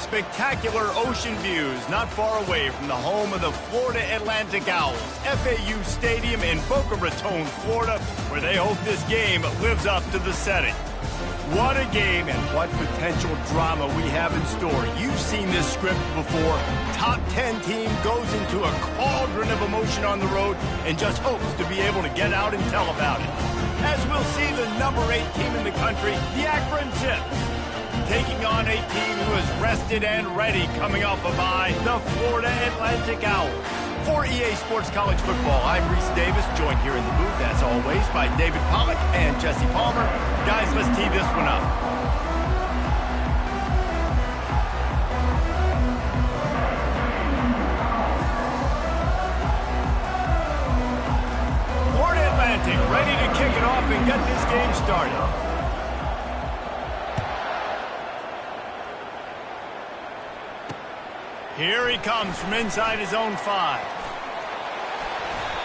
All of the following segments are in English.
spectacular ocean views not far away from the home of the Florida Atlantic Owls, FAU Stadium in Boca Raton, Florida, where they hope this game lives up to the setting. What a game and what potential drama we have in store. You've seen this script before. Top 10 team goes into a cauldron of emotion on the road and just hopes to be able to get out and tell about it. As we'll see the number 8 team in the country, the Akron Zips, taking on a team who is rested and ready coming off a bye, the Florida Atlantic Owls. For EA Sports College Football, I'm Reese Davis, joined here in the booth, as always, by David Pollack and Jesse Palmer. Guys, let's tee this one up. Florida Atlantic ready to kick it off and get this game started. Here he comes from inside his own 5.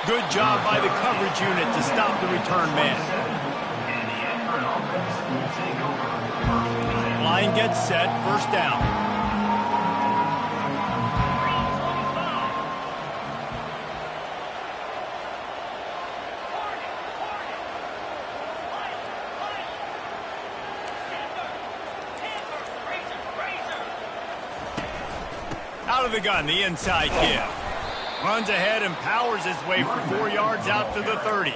Good job by the coverage unit to stop the return man. Line gets set, first down. Out of the gun, the inside give. Runs ahead and powers his way for 4 yards out to the 30.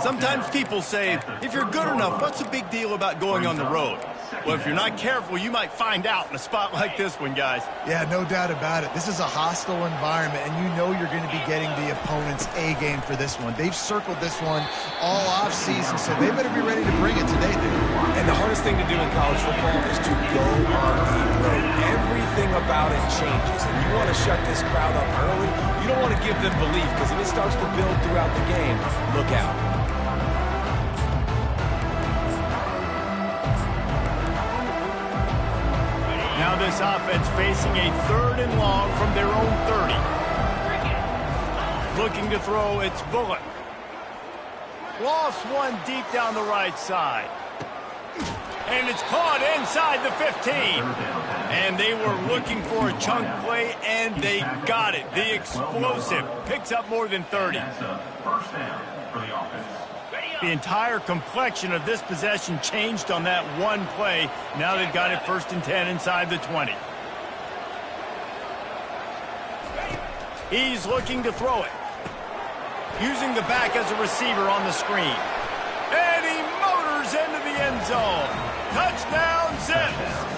Sometimes people say, if you're good enough, what's the big deal about going on the road? Well, if you're not careful, you might find out in a spot like this one, guys. Yeah, no doubt about it. This is a hostile environment, and you know you're going to be getting the opponent's A game for this one. They've circled this one all offseason, so they better be ready to bring it today, dude. And the hardest thing to do in college football is to go on the road. Everything about it changes, and you want to shut this crowd up early. You don't want to give them belief, because if it starts to build throughout the game, look out. Now this offense facing a 3rd and long from their own 30. Looking to throw, it's Bullock. Lost one deep down the right side. And it's caught inside the 15. And they were looking for a chunk play, and they got it. The explosive picks up more than 30. The entire complexion of this possession changed on that one play. Now they've got it 1st and 10 inside the 20. He's looking to throw it. Using the back as a receiver on the screen. And he motors into the end zone. Touchdown, Zips!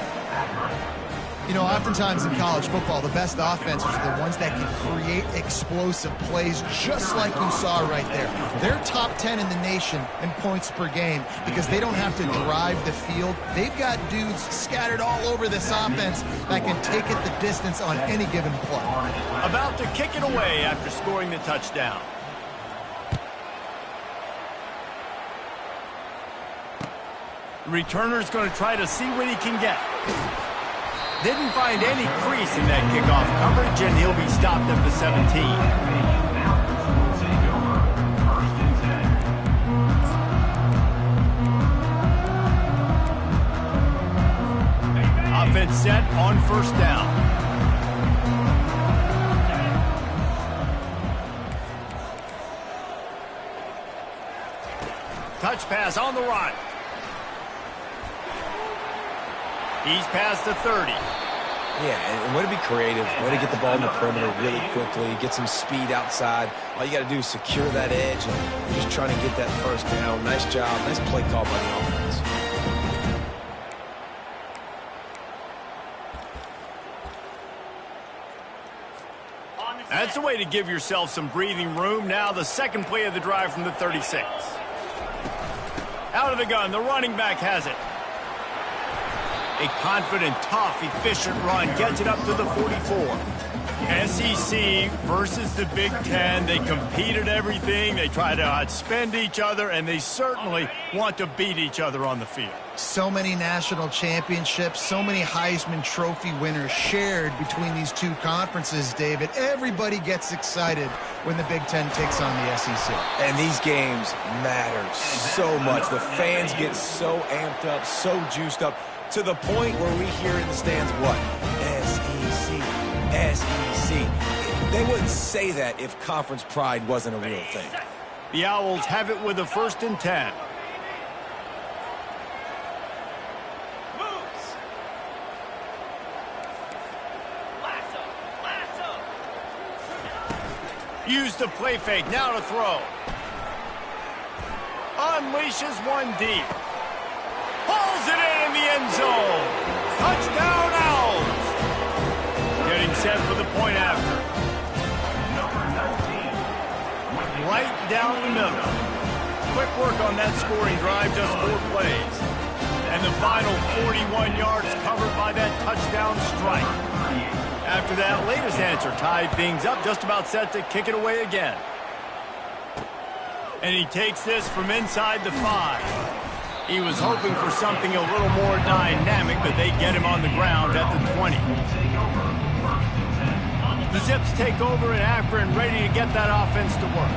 You know, oftentimes in college football, the best offenses are the ones that can create explosive plays, just like you saw right there. They're top 10 in the nation in points per game because they don't have to drive the field. They've got dudes scattered all over this offense that can take it the distance on any given play. About to kick it away after scoring the touchdown. The returner's going to try to see what he can get. Didn't find any crease in that kickoff coverage, and he'll be stopped at the 17. Offense set on 1st down. Touch pass on the run. He's past the 30. Yeah, and way to be creative, way to get the ball in the perimeter really quickly, get some speed outside. All you got to do is secure that edge, and you're just trying to get that 1st down. Nice job, nice play call by the offense. That's a way to give yourself some breathing room. Now the 2nd play of the drive from the 36. Out of the gun, the running back has it. A confident, tough, efficient run gets it up to the 44. SEC versus the Big Ten. They compete at everything. They try to outspend each other, and they certainly want to beat each other on the field. So many national championships, so many Heisman Trophy winners shared between these two conferences, David. Everybody gets excited when the Big Ten takes on the SEC. And these games matter so much. The fans get so amped up, so juiced up, to the point where we hear in the stands, what? SEC. They wouldn't say that if conference pride wasn't a real thing. The Owls have it with a 1st and 10. Use the play fake, now to throw. Unleashes one deep. Pulls it in the end zone. Touchdown, Owls. Getting set for the point after. Right down the middle. Quick work on that scoring drive, just 4 plays. And the final 41 yards covered by that touchdown strike. After that latest answer tied things up, just about set to kick it away again. And he takes this from inside the 5. He was hoping for something a little more dynamic, but they get him on the ground at the 20. The Zips take over in Akron, ready to get that offense to work.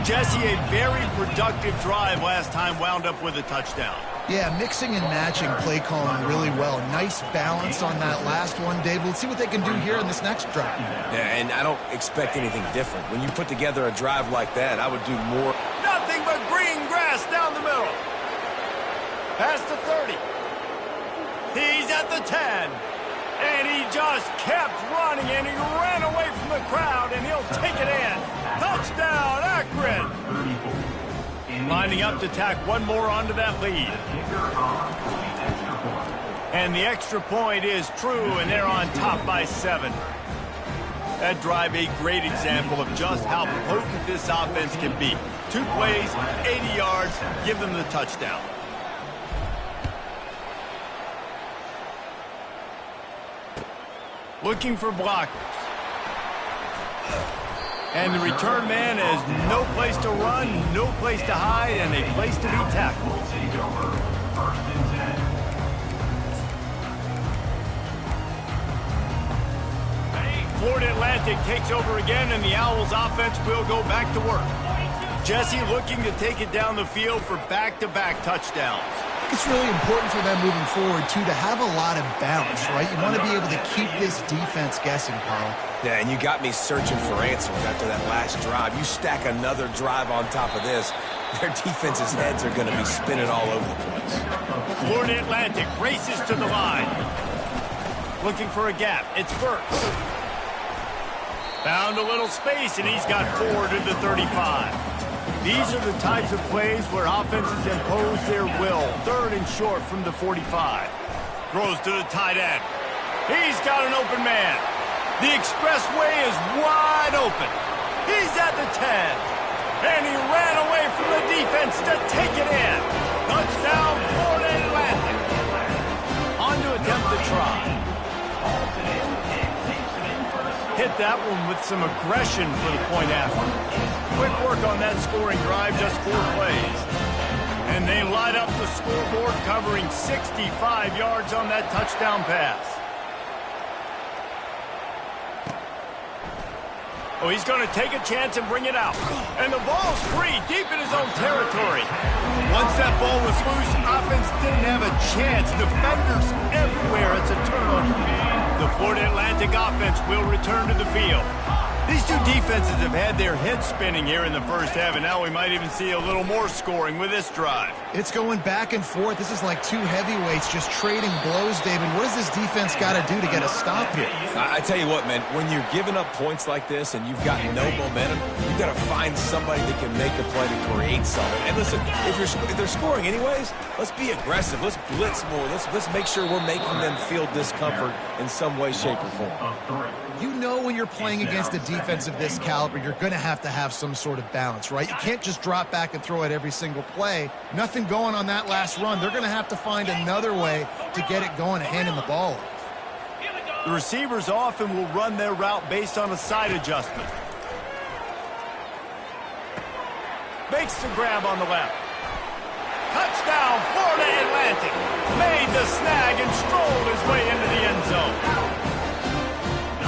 Jesse, a very productive drive last time, wound up with a touchdown. Yeah, mixing and matching play calling really well. Nice balance on that last one, Dave. Let's see what they can do here in this next drive. Yeah, and I don't expect anything different. When you put together a drive like that, I would do more. Nothing but green grass down the middle. Past the 30. He's at the 10. And he just kept running, and he ran away from the crowd, and he'll take it in. Touchdown, Akron! Lining up to tack one more onto that lead. And the extra point is true, and they're on top by 7. That drive, a great example of just how potent this offense can be. 2 plays, 80 yards, give them the touchdown. Looking for blockers. And the return man has no place to run, no place to hide, and a place to be tackled. Florida Atlantic takes over again, and the Owls offense will go back to work. Jesse looking to take it down the field for back-to-back touchdowns. It's really important for them moving forward, too, to have a lot of balance, right? You want to be able to keep this defense guessing, Carl. Yeah, and you got me searching for answers after that last drive. You stack another drive on top of this, their defense's heads are going to be spinning all over the place. Florida Atlantic races to the line. Looking for a gap. It's Burks. Found a little space, and he's got 4 to the 35. These are the types of plays where offenses impose their will. 3rd and short from the 45. Throws to the tight end. He's got an open man. The expressway is wide open. He's at the 10. And he ran away from the defense to take it in. Touchdown, Florida Atlantic. On to attempt the try. Hit that one with some aggression for the point after. Quick work on that scoring drive, just 4 plays. And they light up the scoreboard, covering 65 yards on that touchdown pass. Oh, he's going to take a chance and bring it out. And the ball's free, deep in his own territory. Once that ball was loose, offense didn't have a chance. Defenders everywhere. It's a turnover. The Florida Atlantic offense will return to the field. These two defenses have had their heads spinning here in the first half, and now we might even see a little more scoring with this drive. It's going back and forth. This is like 2 heavyweights just trading blows, David. What does this defense got to do to get a stop here? I tell you what, man, when you're giving up points like this and you've got no momentum, you've got to find somebody that can make a play to create something. And listen, if they're scoring anyways, let's be aggressive. Let's blitz more. Let's make sure we're making them feel discomfort in some way, shape, or form. You know when you're playing against a defense of this caliber, you're going to have some sort of balance, right? You can't just drop back and throw it every single play. Nothing going on that last run. They're going to have to find another way to get it going and handing the ball off. The receivers often will run their route based on a side adjustment. Makes the grab on the left. Touchdown, Florida Atlantic. Made the snag and strolled his way into the end zone.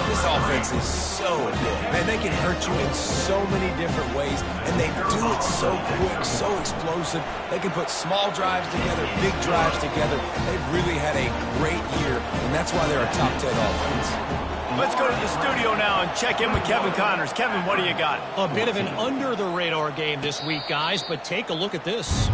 This This offense is so good. Man, they can hurt you in so many different ways, and they do it so quick, so explosive. They can put small drives together, big drives together. They've really had a great year, and that's why they're a top 10 offense. Let's go to the studio now and check in with Kevin Connors. Kevin, what do you got? A bit of an under-the-radar game this week, guys, but take a look at this.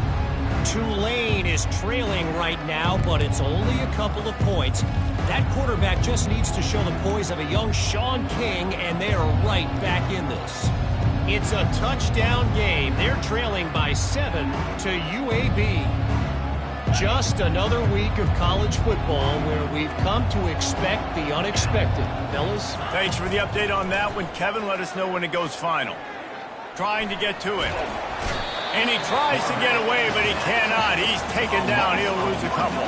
Tulane is trailing right now, but it's only a couple of points. That quarterback just needs to show the poise of a young Sean King, and they are right back in this. It's a touchdown game. They're trailing by 7 to UAB. Just another week of college football where we've come to expect the unexpected. Fellas? Thanks for the update on that one, Kevin. Let us know when it goes final. Trying to get to it. And he tries to get away, but he cannot. He's taken down. He'll lose a couple.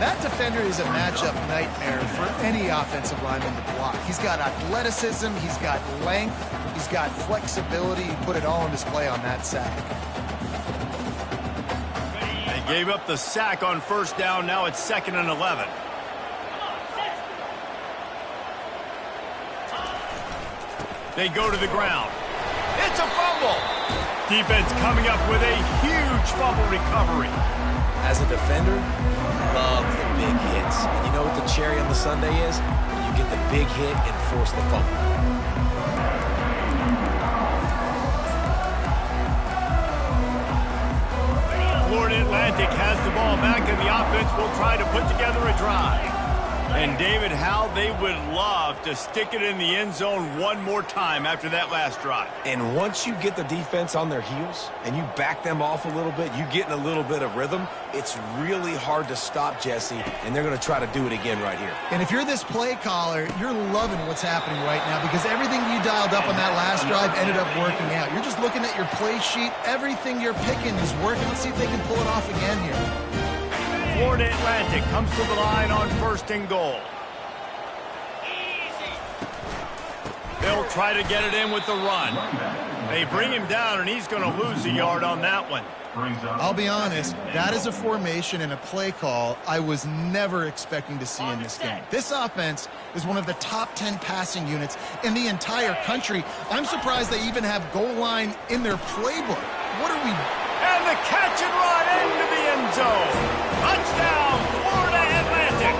That defender is a matchup nightmare for any offensive lineman to block. He's got athleticism, he's got length, he's got flexibility. He put it all on display on that sack. They gave up the sack on first down. Now it's 2nd and 11. They go to the ground. It's a fumble. Defense coming up with a huge fumble recovery. As a defender, love the big hits. And you know what the cherry on the sundae is? You get the big hit and force the fumble. Florida Atlantic has the ball back, and the offense will try to put together a drive. And David, how they would love to stick it in the end zone one more time after that last drive. And once you get the defense on their heels and you back them off a little bit, you get in a little bit of rhythm, it's really hard to stop, Jesse, and they're going to try to do it again right here. And if you're this play caller, you're loving what's happening right now because everything you dialed up on that last drive ended up working out. You're just looking at your play sheet. Everything you're picking is working. Let's see if they can pull it off again here. Florida Atlantic comes to the line on 1st and goal. They'll try to get it in with the run. They bring him down, and he's going to lose a yard on that one. I'll be honest, that is a formation and a play call I was never expecting to see in this game. This offense is one of the top 10 passing units in the entire country. I'm surprised they even have goal line in their playbook. What are we... And the catch and run into the end zone. Touchdown, Florida Atlantic.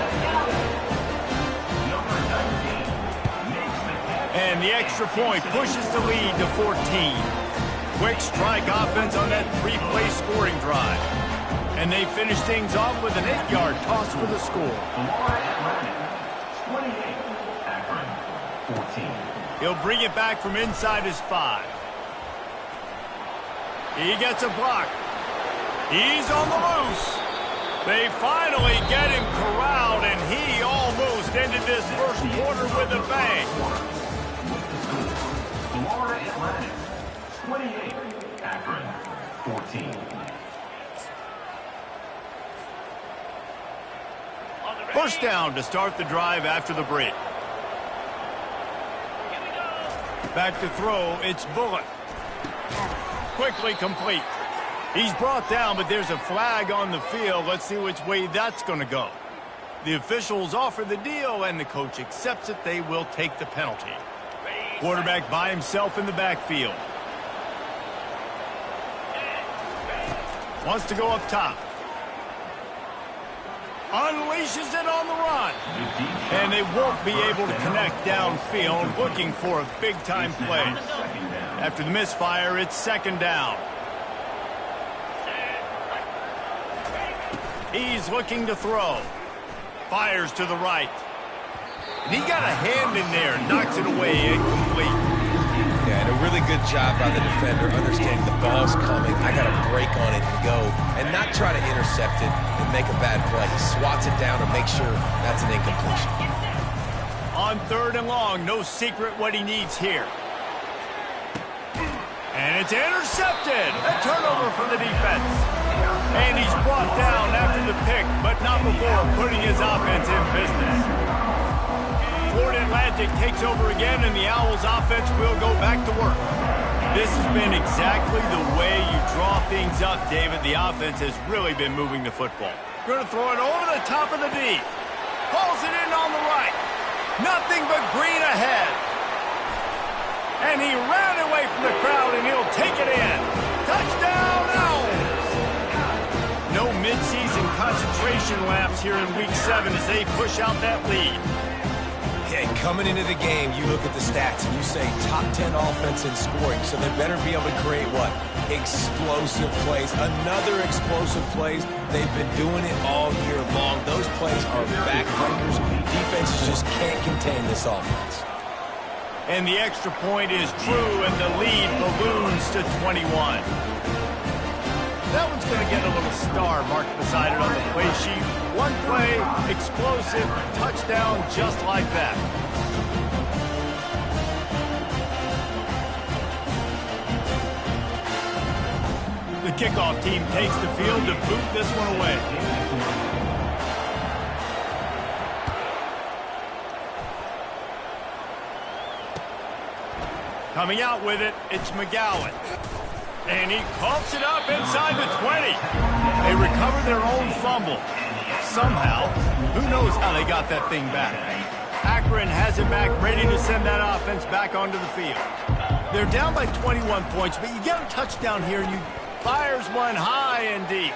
And the extra point pushes the lead to 14. Quick strike offense on that 3-play scoring drive. And they finish things off with an 8-yard toss for the score. Florida Atlantic, 28. Akron, 14. He'll bring it back from inside his 5. He gets a block. He's on the loose. They finally get him corralled, and he almost ended this first quarter with a bang. Florida Atlantic, 28. Akron, 14. First down to start the drive after the break. Back to throw, it's Bullock. Quickly complete. He's brought down, but there's a flag on the field. Let's see which way that's going to go. The officials offer the deal, and the coach accepts it. They will take the penalty. Quarterback by himself in the backfield. Wants to go up top. Unleashes it on the run. And they won't be able to connect downfield, looking for a big-time play. After the misfire, it's 2nd down. He's looking to throw. Fires to the right. And he got a hand in there, knocks it away, incomplete. Yeah, and a really good job by the defender, understanding the ball's coming. I got to break on it and go, and not try to intercept it and make a bad play. He swats it down to make sure that's an incompletion. On 3rd and long, no secret what he needs here. And it's intercepted. A turnover for the defense. And he's brought down after the pick, but not before putting his offense in business. Florida Atlantic takes over again, and the Owls offense will go back to work. This has been exactly the way you draw things up, David. The offense has really been moving the football. Going to throw it over the top of the D. Pulls it in on the right. Nothing but green ahead. And he ran away from the crowd, and he'll take it in. Touchdown, Owls! No midseason concentration laps here in Week 7 as they push out that lead. Okay, coming into the game, you look at the stats and you say top 10 offense in scoring, so they better be able to create what? Explosive plays. Another explosive plays. They've been doing it all year long. Those plays are backbreakers. Defenses just can't contain this offense. And the extra point is true, and the lead balloons to 21. That one's going to get a little star marked beside it on the play sheet. One play, explosive, touchdown, just like that. The kickoff team takes the field to boot this one away. Coming out with it, it's McGowan. And he coughs it up inside the 20. They recover their own fumble. Somehow, who knows how they got that thing back. Akron has it back, ready to send that offense back onto the field. They're down by 21 points, but you get a touchdown here, and you fires one high and deep.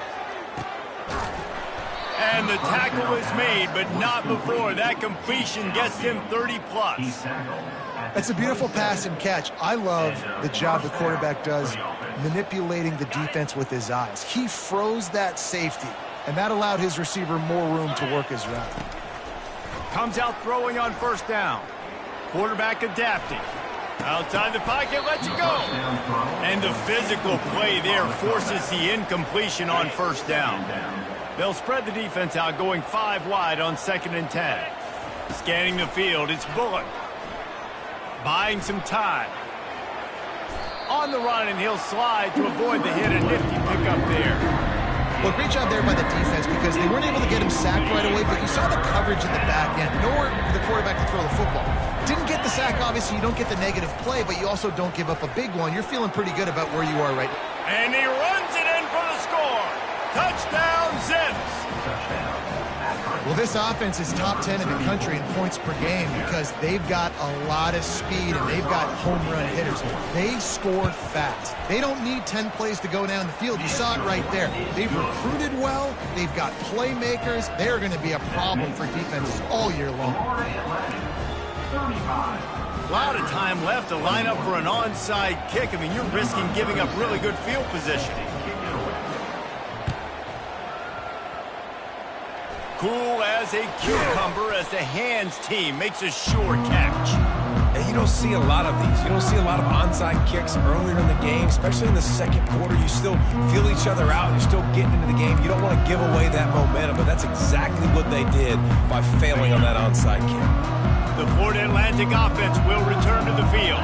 And the tackle is made, but not before. That completion gets him 30-plus. That's a beautiful pass and catch. I love the job the quarterback does manipulating the defense with his eyes. He froze that safety, and that allowed his receiver more room to work his route. Comes out throwing on first down. Quarterback adapting. Outside the pocket, lets it go. And the physical play there forces the incompletion on first down. They'll spread the defense out, going 5 wide on 2nd and 10. Scanning the field, it's Bullock. Buying some time. On the run, and he'll slide to avoid the hit. A nifty pickup there. Well, great job there by the defense because they weren't able to get him sacked right away, but you saw the coverage in the back end. Nowhere for the quarterback to throw the football. Didn't get the sack, obviously. You don't get the negative play, but you also don't give up a big one. You're feeling pretty good about where you are right now. And he runs it in for the score. Touchdown, Zips. Well, this offense is top 10 in the country in points per game because they've got a lot of speed and they've got home run hitters. They score fast. They don't need 10 plays to go down the field. You saw it right there. They've recruited well. They've got playmakers. They're going to be a problem for defenses all year long. A lot of time left to line up for an onside kick. I mean, you're risking giving up really good field position. Cool as a cucumber as the hands team makes a sure catch. And you don't see a lot of these. You don't see a lot of onside kicks earlier in the game, especially in the second quarter. You still feel each other out. You're still getting into the game. You don't want to give away that momentum, but that's exactly what they did by failing on that onside kick. The Florida Atlantic offense will return to the field.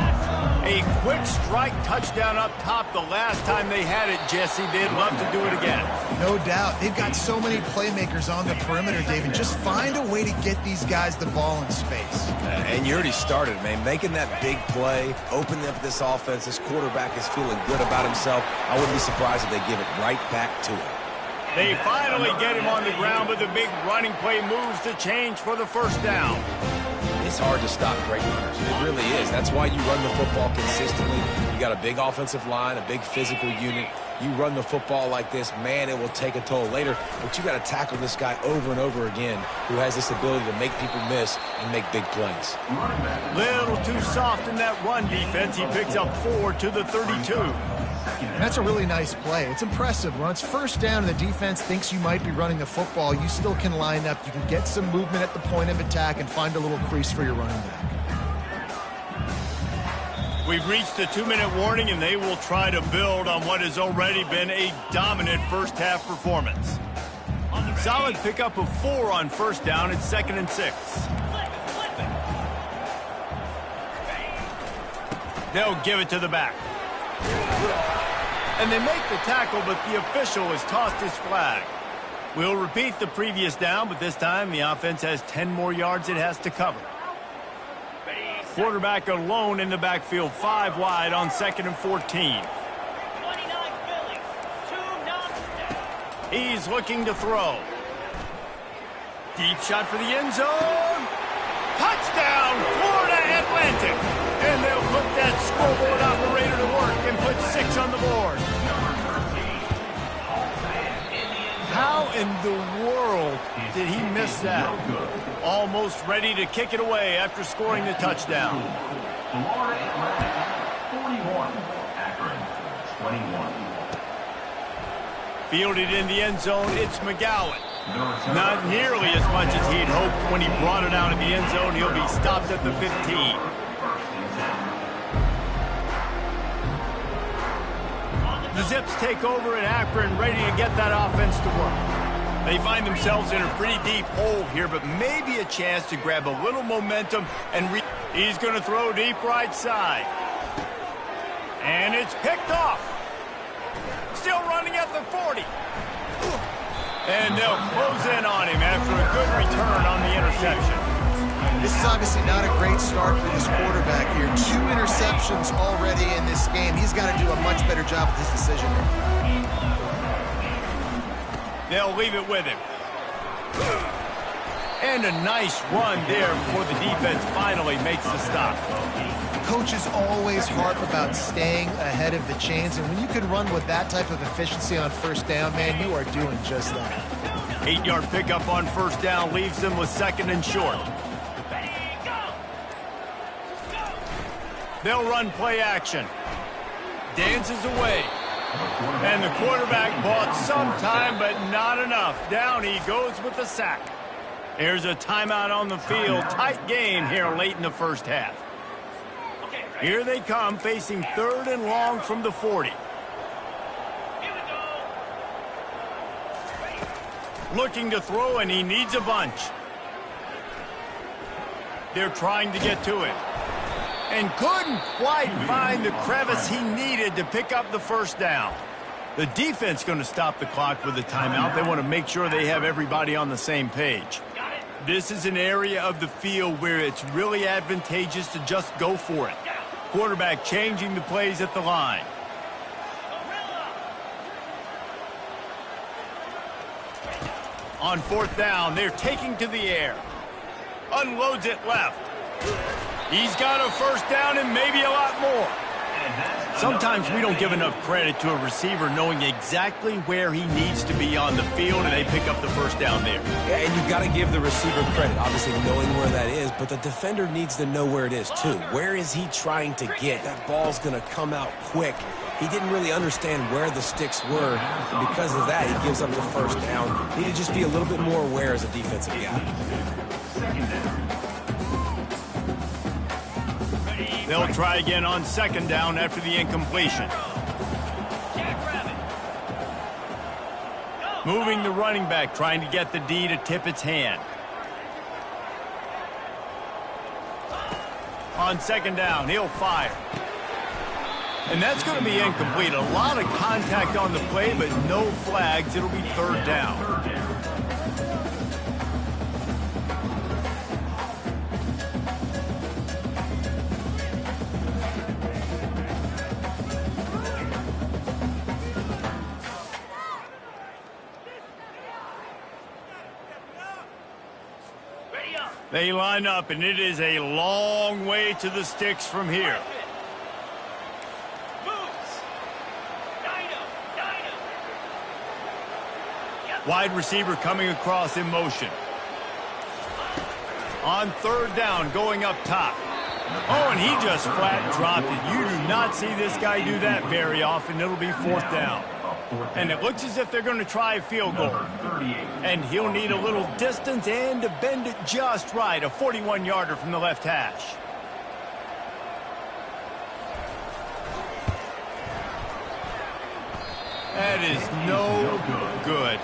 A quick strike touchdown up top the last time they had it, Jesse. They'd love to do it again. No doubt. They've got so many playmakers on the perimeter, David. Just find a way to get these guys the ball in space. And you already started, man. Making that big play, opening up this offense. This quarterback is feeling good about himself. I wouldn't be surprised if they give it right back to him. They finally get him on the ground, but the big running play moves the change for the first down. It's hard to stop great runners. It really is. That's why you run the football consistently. You got a big offensive line, a big physical unit. You run the football like this, man, it will take a toll later. But you got to tackle this guy over and over again who has this ability to make people miss and make big plays. Little too soft in that run defense. He picks up 4 to the 32. That's a really nice play. It's impressive. When it's first down and the defense thinks you might be running the football, you still can line up. You can get some movement at the point of attack and find a little crease for your running back. We've reached the 2-minute warning, and they will try to build on what has already been a dominant first-half performance. Solid pickup of 4 on first down. It's 2nd and 6. They'll give it to the back. And they make the tackle, but the official has tossed his flag. We'll repeat the previous down, but this time the offense has 10 more yards it has to cover. Quarterback alone in the backfield, 5 wide on 2nd and 14. He's looking to throw. Deep shot for the end zone. Touchdown, Florida Atlantic. And they'll put that scoreboard operator to work and put 6 on the board. How in the world did he miss that? Almost ready to kick it away after scoring the touchdown. Florida Atlantic 41, Akron 21. Fielded in the end zone, it's McGowan. Not nearly as much as he'd hoped when he brought it out of the end zone. He'll be stopped at the 15. The Zips take over in Akron, ready to get that offense to work. They find themselves in a pretty deep hole here, but maybe a chance to grab a little momentum and he's going to throw deep right side. And it's picked off. Still running at the 40. And they'll close in on him after a good return on the interception. This is obviously not a great start for this quarterback here. 2 interceptions already in this game. He's got to do a much better job with his decision here. They'll leave it with him. And a nice run there before the defense finally makes the stop. Coaches always harp about staying ahead of the chains, and when you can run with that type of efficiency on first down, man, you are doing just that. 8-yard pickup on first down leaves them with 2nd and short. They'll run play action. Dances away. And the quarterback bought some time, but not enough. Down he goes with the sack. Here's a timeout on the field. Tight game here late in the first half. Here they come, facing 3rd and long from the 40. Looking to throw, and he needs a bunch. They're trying to get to it. And couldn't quite find the crevice he needed to pick up the first down. The defense going to stop the clock with a timeout. They want to make sure they have everybody on the same page. This is an area of the field where it's really advantageous to just go for it. Quarterback changing the plays at the line. On 4th down, they're taking to the air. Unloads it left. He's got a first down and maybe a lot more. Sometimes we don't give enough credit to a receiver knowing exactly where he needs to be on the field, and they pick up the first down there. Yeah, and you've got to give the receiver credit, obviously knowing where that is, but the defender needs to know where it is too. Where is he trying to get? That ball's going to come out quick. He didn't really understand where the sticks were, and because of that, he gives up the first down. Need to just be a little bit more aware as a defensive guy. They'll try again on 2nd down after the incompletion. Moving the running back, trying to get the D to tip its hand. On 2nd down, he'll fire. And that's going to be incomplete. A lot of contact on the play, but no flags. It'll be 3rd down. They line up, and it is a long way to the sticks from here. Wide receiver coming across in motion. On 3rd down, going up top. Oh, and he just flat dropped it. You do not see this guy do that very often. It'll be 4th down. And it looks as if they're going to try a field goal. And he'll need a little distance and to bend it just right. A 41-yarder from the left hash. That is no good.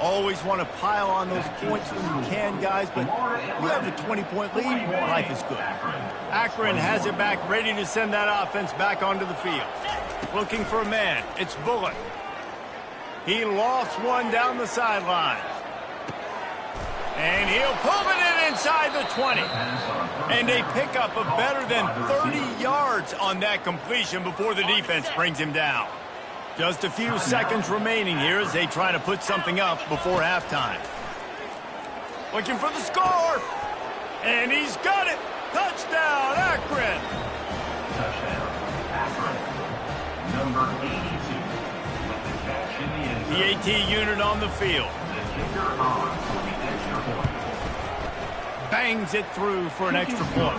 Always want to pile on those points when you can, guys, but you have a 20-point lead, life is good. Akron has it back, ready to send that offense back onto the field. Looking for a man. It's Bullock. He lost one down the sideline. And he'll pull it in inside the 20. And they pick up a better than 30 yards on that completion before the defense brings him down. Just a few seconds remaining here as they try to put something up before halftime. Looking for the score. And he's got it. Touchdown, Akron. Touchdown, Akron. Number 82 with the catch in the end zone. The AT unit on the field. The kicker on for the extra point. Bangs it through for an extra point.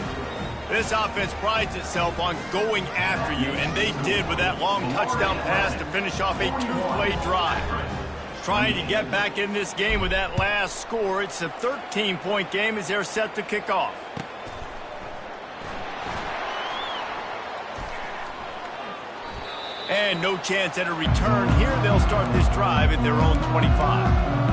This offense prides itself on going after you, and they did with that long touchdown pass to finish off a two-play drive. Trying to get back in this game with that last score. It's a 13-point game as they're set to kick off. And no chance at a return here. They'll start this drive at their own 25.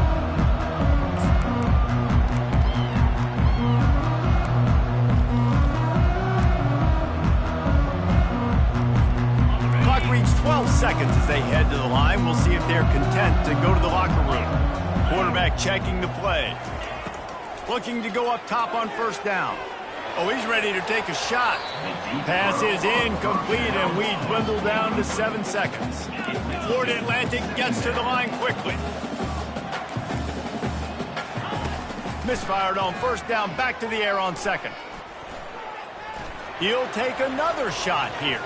Reach 12 seconds as they head to the line. We'll see if they're content to go to the locker room. Quarterback checking the play. Looking to go up top on first down. Oh, he's ready to take a shot. Pass is incomplete, and we dwindle down to 7 seconds. Florida Atlantic gets to the line quickly. Misfired on first down, back to the air on second. He'll take another shot here.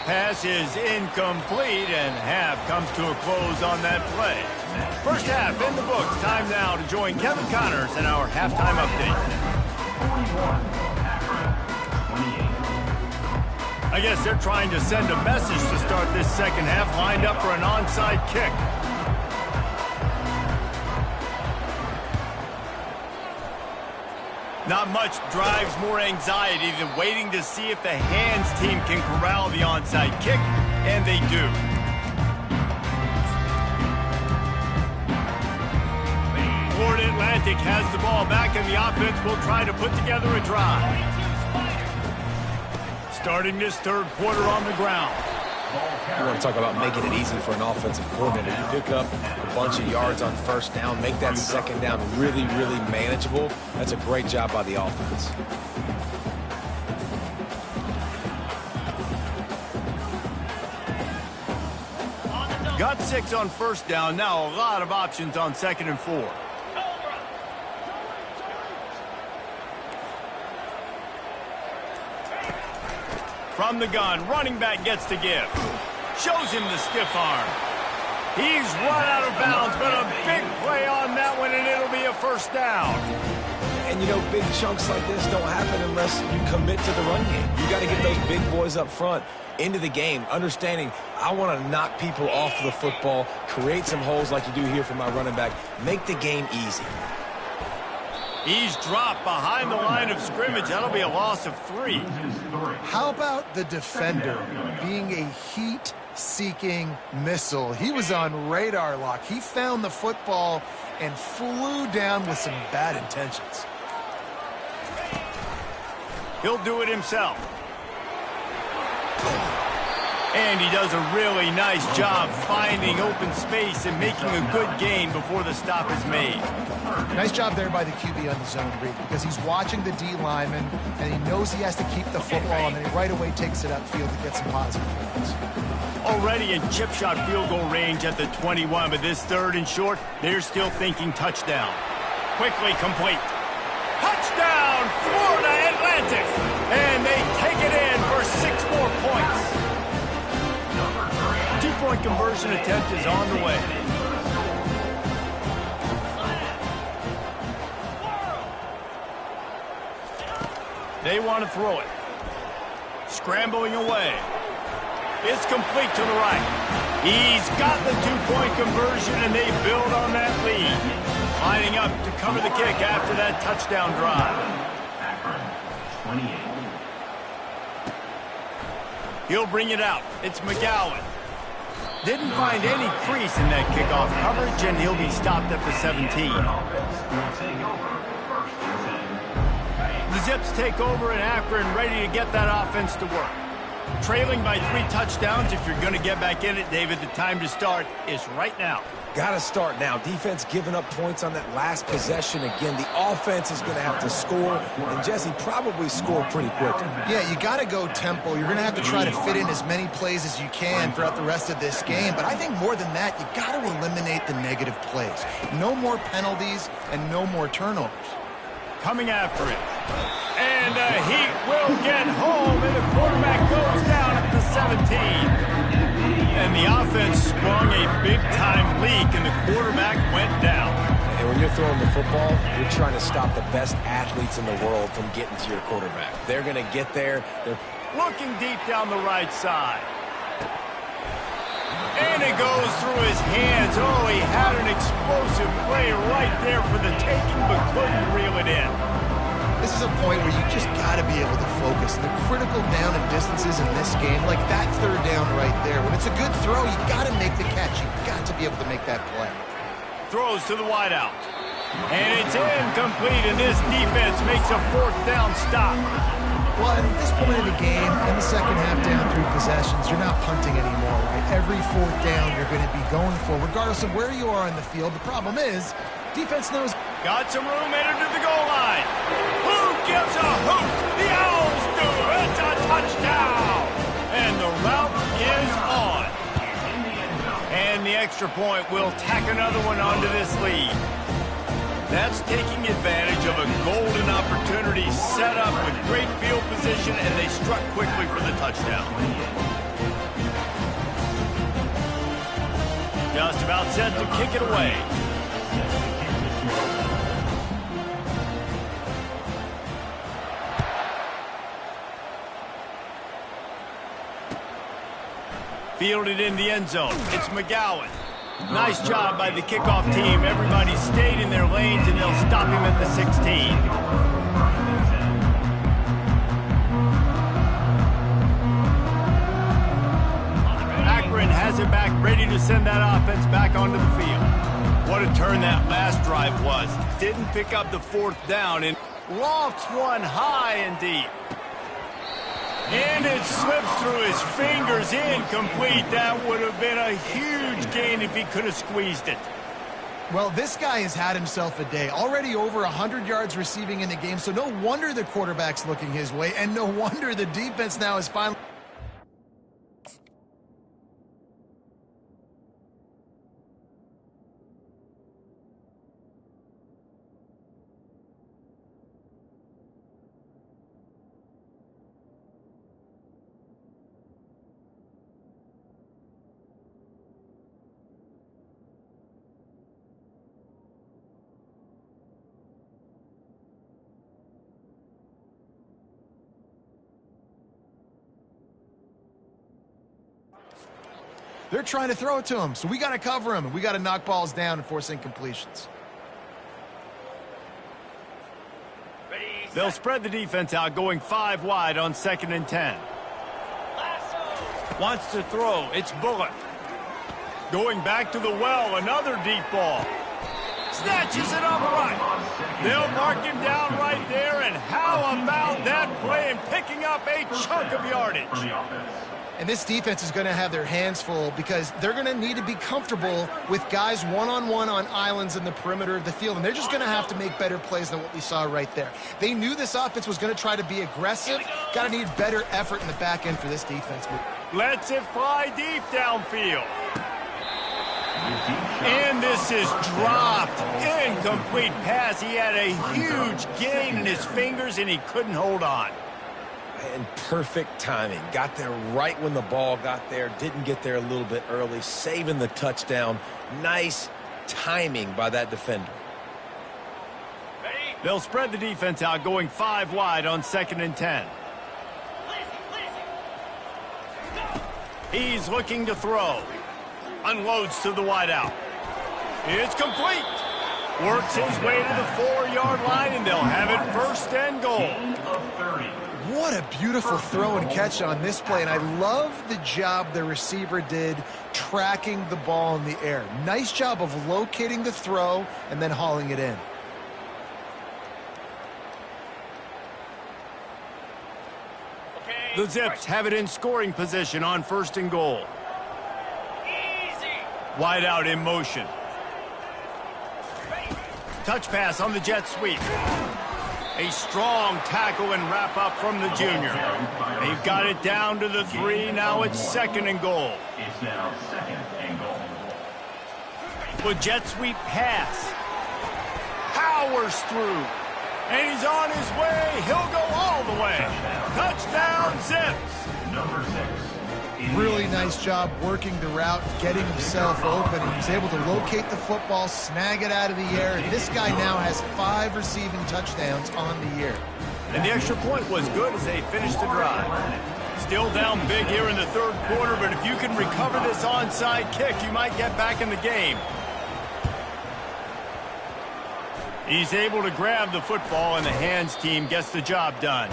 Pass is incomplete, and half comes to a close on that play. First half in the books. Time now to join Kevin Connors in our halftime update. 41, Akron, 28. I guess they're trying to send a message to start this second half, lined up for an onside kick. Not much drives more anxiety than waiting to see if the hands team can corral the onside kick, and they do. Florida Atlantic has the ball back, and the offense will try to put together a drive. Starting this third quarter on the ground. You want to talk about making it easy for an offensive coordinator. You pick up a bunch of yards on first down, make that second down really, really manageable. That's a great job by the offense. Got 6 on first down. Now a lot of options on second and 4. From the gun, running back gets to give. Shows him the stiff arm. He's run out of bounds, but a big play on that one, and it'll be a first down. And, you know, big chunks like this don't happen unless you commit to the run game. You got to get those big boys up front into the game, understanding I want to knock people off the football, create some holes like you do here for my running back, make the game easy. He's dropped behind the line of scrimmage. That'll be a loss of 3. How about the defender being a heat-seeking missile? He was on radar lock. He found the football and flew down with some bad intentions. He'll do it himself. And he does a really nice job finding open space and making a good gain before the stop is made. Nice job there by the QB on the zone read, because he's watching the D lineman and he knows he has to keep the football, and then he right away takes it upfield to get some positive yards. Already in chip shot field goal range at the 21, but this third and short, they're still thinking touchdown. Quickly complete. Touchdown, Florida Atlantic! And they take it in for 6 more points. 2-point conversion attempt is on the way. They want to throw it. Scrambling away. It's complete to the right. He's got the 2-point conversion, and they build on that lead. Lining up to cover the kick after that touchdown drive. Akron, 28. He'll bring it out. It's McGowan. Didn't find any crease in that kickoff coverage, and he'll be stopped at the 17. The Zips take over in Akron, ready to get that offense to work. Trailing by 3 touchdowns. If you're going to get back in it, David, the time to start is right now. Got to start now. Defense giving up points on that last possession again. The offense is going to have to score, and Jesse probably score pretty quickly. Yeah, you got to go tempo. You're going to have to try to fit in as many plays as you can throughout the rest of this game. But I think more than that, you got to eliminate the negative plays. No more penalties and no more turnovers. coming after it. And the Heat will get home, and the quarterback goes down at the 17. And the offense sprung a big-time leak, and the quarterback went down. And when you're throwing the football, you're trying to stop the best athletes in the world from getting to your quarterback. They're going to get there. They're looking deep down the right side. And it goes through his hands. Oh, he had an explosive play right there for the taking, but couldn't reel it in. This is a point where you just got to be able to focus. The critical down and distances in this game, like that third down right there. When it's a good throw, you got to make the catch. You've got to be able to make that play. Throws to the wideout. And it's incomplete, and this defense makes a fourth down stop. Well, at this point in the game, in the second half down 3 possessions, you're not punting anymore, right? Every fourth down you're going to be going for, regardless of where you are on the field. The problem is, defense knows. Got some room, headed to the goal line. Who gives a hoot? The Owls do. It's a touchdown. And the route is on. And the extra point will tack another one onto this lead. That's taking advantage of a golden opportunity set up with great field position, and they struck quickly for the touchdown. Just about set to kick it away. Fielded in the end zone. It's McGowan. Nice job by the kickoff team. Everybody stayed in their lanes, and they'll stop him at the 16. Akron has it back, ready to send that offense back onto the field. What a turn that last drive was. Didn't pick up the fourth down, and lofts one high and deep. And it slips through his fingers, incomplete. That would have been a huge gain if he could have squeezed it. Well, this guy has had himself a day. Already over 100 yards receiving in the game, so no wonder the quarterback's looking his way, and no wonder the defense now is finally... They're trying to throw it to him, so we got to cover him, and we got to knock balls down and force incompletions. They'll spread the defense out, going 5 wide on 2nd and 10. Wants to throw. It's Bullock. Going back to the well, another deep ball. Snatches it upright. They'll mark him down right there, and how about that play and picking up a chunk of yardage? And this defense is going to have their hands full because they're going to need to be comfortable with guys one-on-one on islands in the perimeter of the field, and they're just going to have to make better plays than what we saw right there. They knew this offense was going to try to be aggressive. Got to need better effort in the back end for this defense. Lets it fly deep downfield. And this is dropped. Incomplete pass. He had a huge gain in his fingers, and he couldn't hold on. And perfect timing. Got there right when the ball got there. Didn't get there a little bit early. Saving the touchdown. Nice timing by that defender. They'll spread the defense out, going 5 wide on 2nd and 10. He's looking to throw. Unloads to the wideout. It's complete. Works his way to the 4-yard line, and they'll have it 1st and goal. What a beautiful throw and catch on this play, and I love the job the receiver did tracking the ball in the air. Nice job of locating the throw and then hauling it in. The Zips have it in scoring position on 1st and goal. Wide out in motion. Touch pass on the jet sweep. A strong tackle and wrap up from the junior. They've got it down to the 3. Now it's 2nd and goal. It's now 2nd and goal. With jet sweep pass. Powers through. And he's on his way. He'll go all the way. Touchdown, Zips. Number 6. Really nice job working the route, getting himself open. He was able to locate the football, snag it out of the air, and this guy now has 5 receiving touchdowns on the year. And the extra point was good as they finished the drive. Still down big here in the third quarter, but if you can recover this onside kick, you might get back in the game. He's able to grab the football, and the hands team gets the job done.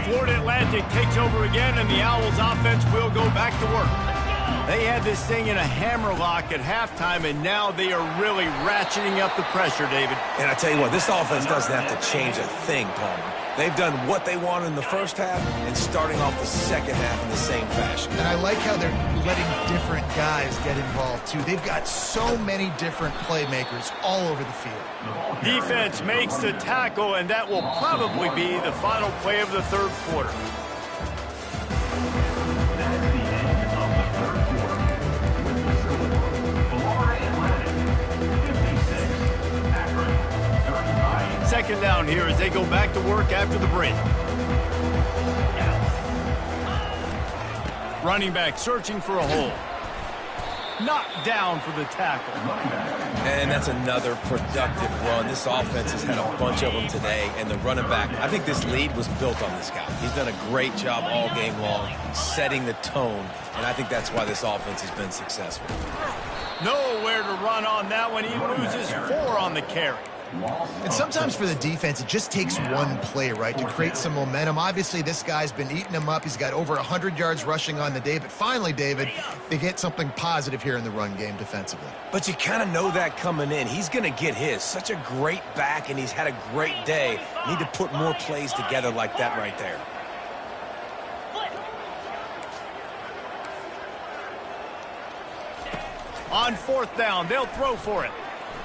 Florida Atlantic takes over again, and the Owls offense will go back to work. They had this thing in a hammerlock at halftime, and now they are really ratcheting up the pressure, David. And I tell you what, this offense doesn't have to change a thing, Palmer. They've done what they wanted in the first half and starting off the second half in the same fashion. And I like how they're letting different guys get involved, too. They've got so many different playmakers all over the field. Defense makes the tackle, and that will probably be the final play of the third quarter. That's the end of the third quarter. With the score, Florida Atlantic 56, Akron 35. Second down here as they go back to work after the break. Running back searching for a hole. Knocked down for the tackle. And that's another productive run. This offense has had a bunch of them today, and the running back, I think this lead was built on this guy. He's done a great job all game long, setting the tone, and I think that's why this offense has been successful. Nowhere to run on that one. He loses 4 on the carry. And sometimes for the defense, it just takes one play, right, to create some momentum. Obviously, this guy's been eating him up. He's got over 100 yards rushing on the day. But finally, David, they get something positive here in the run game defensively. But you kind of know that coming in. He's going to get his. Such a great back, and he's had a great day. Need to put more plays together like that right there. On fourth down, they'll throw for it.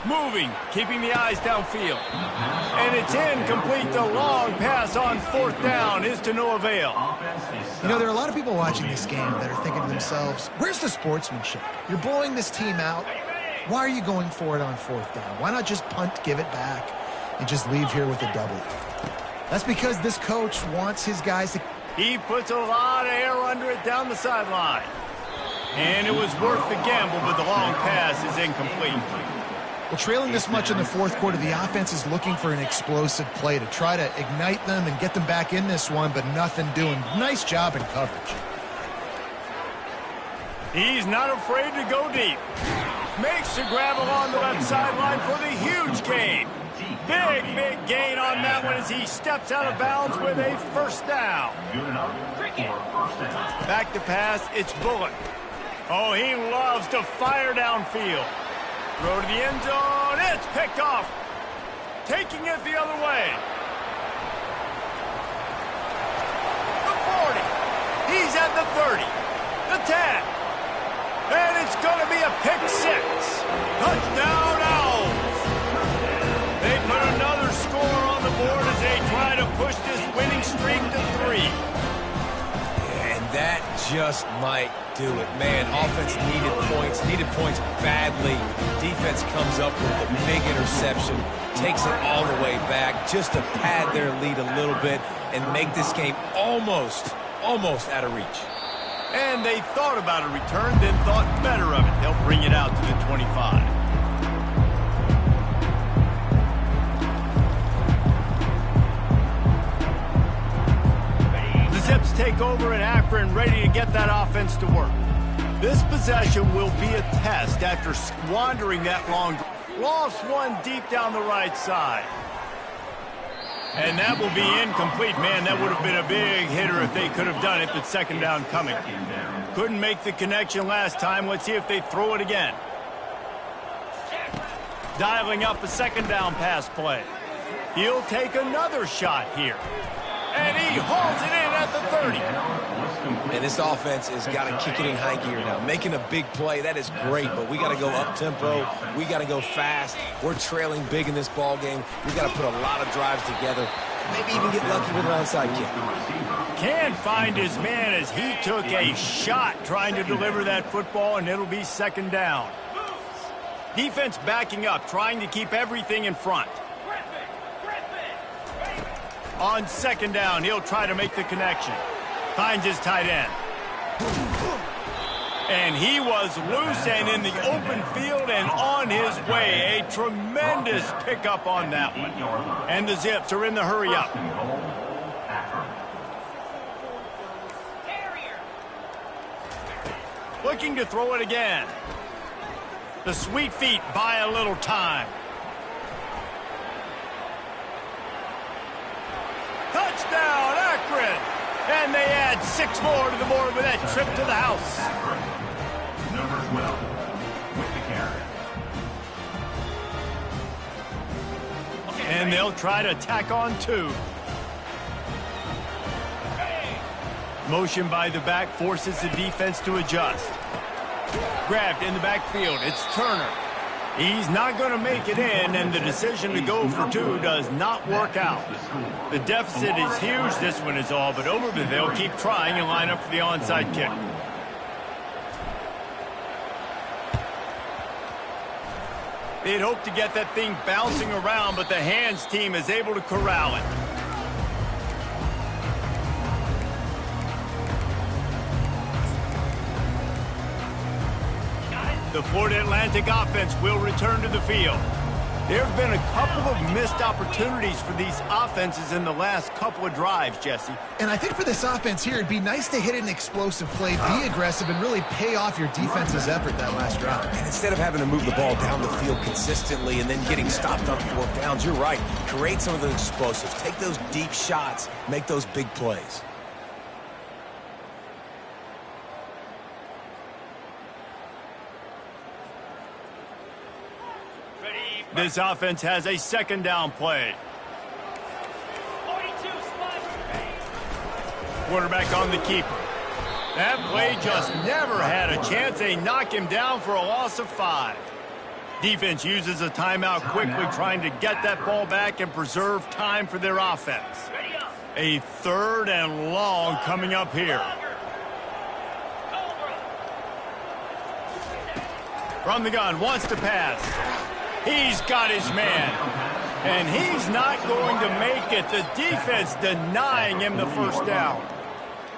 Moving, keeping the eyes downfield. And it's incomplete. The long pass on fourth down is to no avail. You know, there are a lot of people watching this game that are thinking to themselves, where's the sportsmanship? You're blowing this team out. Why are you going for it on fourth down? Why not just punt, give it back, and just leave here with a W? That's because this coach wants his guys to... He puts a lot of air under it down the sideline. And it was worth the gamble, but the long pass is incomplete. Well, trailing this much in the fourth quarter, the offense is looking for an explosive play to try to ignite them and get them back in this one, but nothing doing. Nice job in coverage. He's not afraid to go deep. Makes the grab along the left sideline for the huge gain. Big, big gain on that one as he steps out of bounds with a first down. Back to pass, it's Bullock. Oh, he loves to fire downfield. Throw to the end zone. It's picked off. Taking it the other way. The 40. He's at the 30. The 10. And it's going to be a pick 6. Touchdown Owls. They put another score on the board as they try to push this winning streak to 3. And that just might do it. Man, offense needed points badly. Defense comes up with a big interception, takes it all the way back just to pad their lead a little bit and make this game almost out of reach. And they thought about a return, then thought better of it. They'll bring it out to the 25. Zips take over in Akron, ready to get that offense to work. This possession will be a test after squandering that long. Lost one deep down the right side. And that will be incomplete. Man, that would have been a big hitter if they could have done it, but second down coming. Couldn't make the connection last time. Let's see if they throw it again. Dialing up a second down pass play. He'll take another shot here. And he hauls it in at the 30. And this offense has got to kick it in high gear now. Making a big play, that is great, but we got to go up-tempo. We got to go fast. We're trailing big in this ball game. We got to put a lot of drives together. maybe even get lucky with an onside kick. Can't find his man as he took a shot trying to deliver that football, and it'll be second down. Defense backing up, trying to keep everything in front. On second down, he'll try to make the connection. Finds his tight end. And he was loose and in the open field and on his way. A tremendous pickup on that one. And the Zips are in the hurry up. Looking to throw it again. The sweet feet buy a little time. Touchdown, Akron! And they add 6 more to the board with that trip to the house. Akron, number 12, with the carry. And they'll try to tack on 2. Motion by the back forces the defense to adjust. Grabbed in the backfield. It's Turner. He's not going to make it in, and the decision to go for 2 does not work out. The deficit is huge. This one is all but over, but they'll keep trying and line up for the onside kick. They'd hope to get that thing bouncing around, but the hands team is able to corral it. The Florida Atlantic offense will return to the field. There have been a couple of missed opportunities for these offenses in the last couple of drives, Jesse. And I think for this offense here, it'd be nice to hit an explosive play, be aggressive, and really pay off your defense's effort that last drive. And instead of having to move the ball down the field consistently and then getting stopped on 4th downs, you're right. Create some of those explosives. Take those deep shots. Make those big plays. This offense has a second down play. Quarterback on the keeper. That play just never had a chance. They knock him down for a loss of 5. Defense uses a timeout quickly, trying to get that ball back and preserve time for their offense. A 3rd and long coming up here. From the gun, wants to pass. He's got his man. And he's not going to make it. The defense denying him the first down.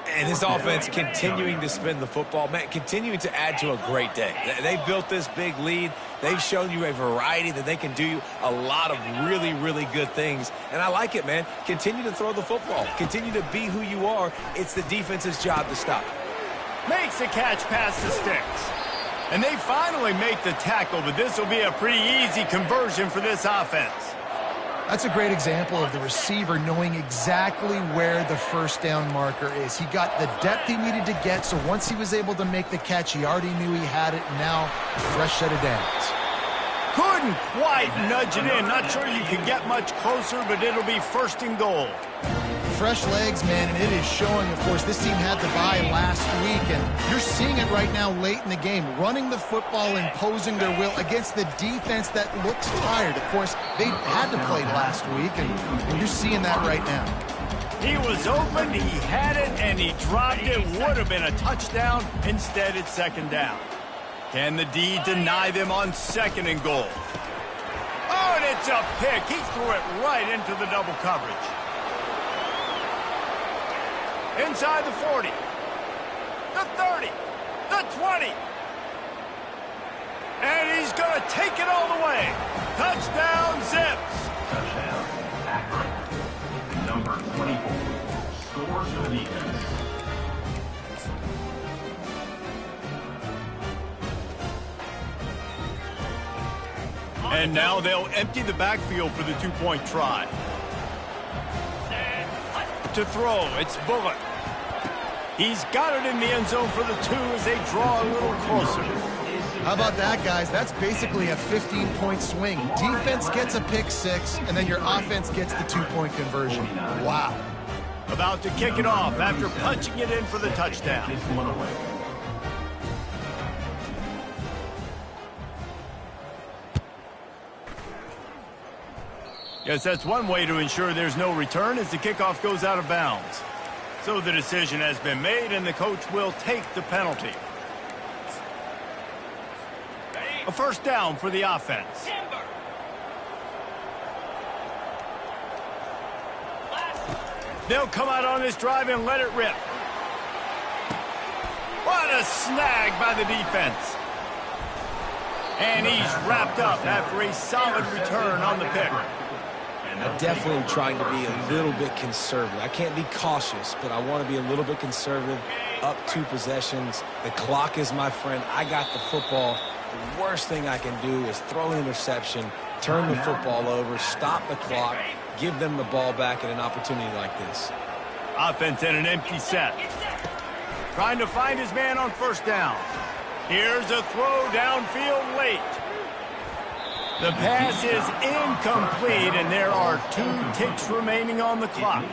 And his offense continuing to spin the football, man, continuing to add to a great day. They've built this big lead. They've shown you a variety that they can do a lot of really, really good things. And I like it, man. Continue to throw the football. Continue to be who you are. It's the defense's job to stop. Makes the catch past the sticks. And they finally make the tackle, but this will be a pretty easy conversion for this offense. That's a great example of the receiver knowing exactly where the first down marker is. He got the depth he needed to get, so once he was able to make the catch, he already knew he had it, and now a fresh set of downs. Couldn't quite nudge it in. Not sure you can get much closer, but it'll be 1st and goal. Fresh legs, man, and it is showing. Of course, this team had the bye last week, and you're seeing it right now late in the game, running the football, imposing their will against the defense that looks tired. Of course, they had to play last week, and you're seeing that right now. He was open, he had it, and he dropped it. Would have been a touchdown. Instead, it's 2nd down. Can the D deny them on 2nd and goal? Oh, and it's a pick. He threw it right into the double coverage. Inside the 40, the 30, the 20. And he's going to take it all the way. Touchdown, Zips. Touchdown, Akron. Number 24, scores for the defense. And now they'll empty the backfield for the 2-point try. To throw, it's Bullock. He's got it in the end zone for the 2 as they draw a little closer. How about that, guys? That's basically a 15-point swing. Defense gets a pick 6, and then your offense gets the 2-point conversion. Wow. About to kick it off after punching it in for the touchdown. This one away. Yes, that's one way to ensure there's no return as the kickoff goes out of bounds. So the decision has been made, and the coach will take the penalty. A first down for the offense. They'll come out on this drive and let it rip. What a snag by the defense. And he's wrapped up after a solid return on the pick. I definitely am trying to be a little bit conservative. I can't be cautious, but I want to be a little bit conservative. Up 2 possessions. The clock is my friend. I got the football. The worst thing I can do is throw an interception, turn the football over, stop the clock, give them the ball back at an opportunity like this. Offense in an empty set. Trying to find his man on first down. Here's a throw downfield late. The pass is incomplete, and there are 2 ticks remaining on the clock.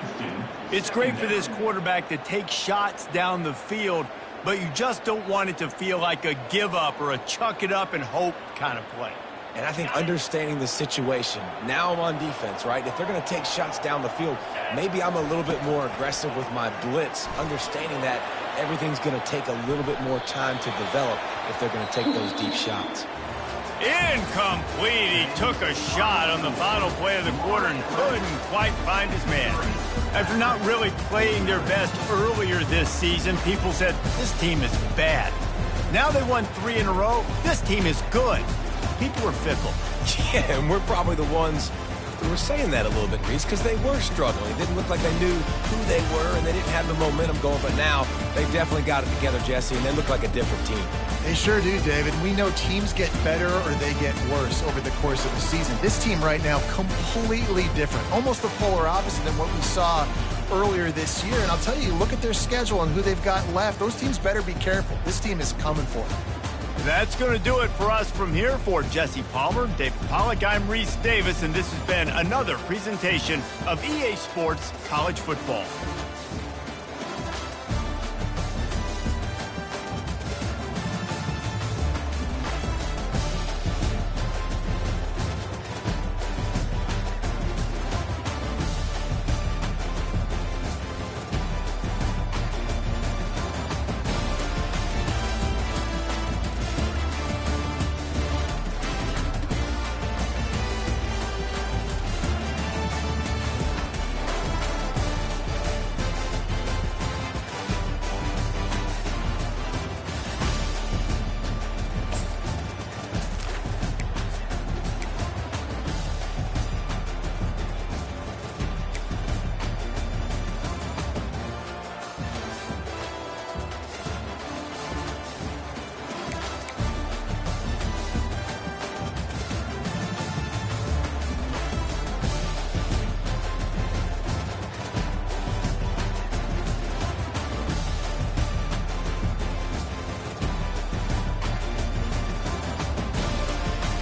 It's great for this quarterback to take shots down the field, but you just don't want it to feel like a give up or a chuck it up and hope kind of play. And I think understanding the situation, now I'm on defense, right? If they're going to take shots down the field, maybe I'm a little bit more aggressive with my blitz, understanding that everything's going to take a little bit more time to develop if they're going to take those deep shots. Incomplete. He took a shot on the final play of the quarter and couldn't quite find his man. After not really playing their best earlier this season, people said, this team is bad. Now they won 3 in a row. This team is good. People are fickle. Yeah, and we're probably the ones who were saying that a little bit, Reese, because they were struggling. It didn't look like they knew who they were, and they didn't have the momentum going. But now they definitely got it together, Jesse, and they look like a different team. They sure do, David. We know teams get better or they get worse over the course of the season. This team right now, completely different. Almost the polar opposite than what we saw earlier this year. And I'll tell you, look at their schedule and who they've got left. Those teams better be careful. This team is coming for them. That's going to do it for us from here. For Jesse Palmer, David Pollack, I'm Reese Davis, and this has been another presentation of EA Sports College Football.